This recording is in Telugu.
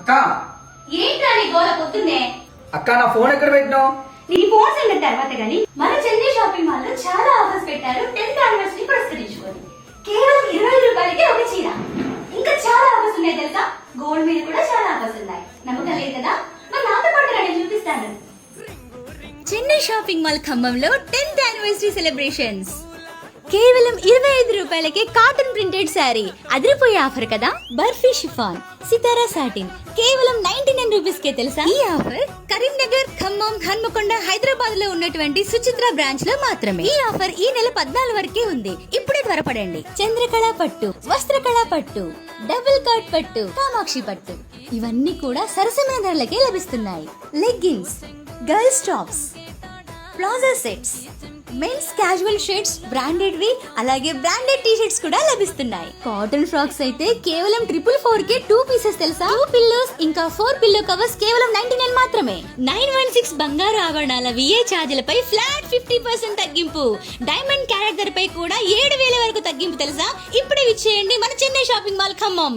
అక్క ఏంట్రా నీ గోల పొద్దున్నే? అక్క నా ఫోన్ ఎక్కడ పెట్టినావు? నీ ఫోన్ సంగతి తర్వాత గానీ మన చెన్నై షాపింగ్ మాల్ లో చాలా ఆఫర్స్ పెట్టారు. 10th యానివర్సరీ పురస్కరించుకొని కేవలం 25 రూపాయలకి ఒక చీర. ఇంకా చాలా ఆఫర్స్ ఉన్నాయి తెలుసా? గోల్డ్ మీద కూడా చాలా ఆఫర్స్ ఉన్నాయి. నమ్మకం లేదు కదా? మరి నాతో పాటు నేను చూపిస్తాను. చెన్నై షాపింగ్ మాల్ ఖమ్మంలో 10th యానివర్సరీ సెలబ్రేషన్స్. కేవలం 25 రూపాయలకే కాటన్ ప్రింటెడ్ శారీ. అదిరిపోయే ఆఫర్ కదా. బర్ఫీ షిఫాన్, సితారా సాటిన్ కేవలం 99 రూపీస్ కే తెలుసా? ఈ ఆఫర్ కరీంనగర్, ఖమ్మం, హన్మకొండ, హైదరాబాద్ లో ఉన్నటువంటి సుచిత్ర బ్రాంచ్ లో మాత్రమే. ఈ ఆఫర్ ఈ నెల 14 వరకే ఉంది. ఇప్పుడే త్వరపడండి. చంద్రకళ పట్టు, వస్త్రకళ పట్టు, డబుల్ కట్ పట్టు, కామాక్షి పట్టు ఇవన్నీ కూడా సరసమైన ధరలకే లభిస్తున్నాయి. Leggings, girls tops, palazzo sets, men's casual shirts, branded V అలాగే బ్రాండెడ్ టీ షర్ట్స్ కూడా లభిస్తున్నాయి. కాటన్ ఫ్రాక్స్ అయితే కేవలం 444 కే 2 పీసెస్ తెలుసా? 2 పిల్లోస్ ఇంకా 4 పిల్లో కవర్స్ కేవలం 99 మాత్రమే. 916 బంగారు ఆభరణాల విఏ ఛార్జీలపై ఫ్లాట్ 50% తగ్గింపు. డైమండ్ క్యారెట్ ధరపై కూడా 7000 వరకు తగ్గింపు తెలుసా? ఇప్పుడే విచ్చేయండి మన చెన్నై షాపింగ్ మాల్ ఖమ్మం.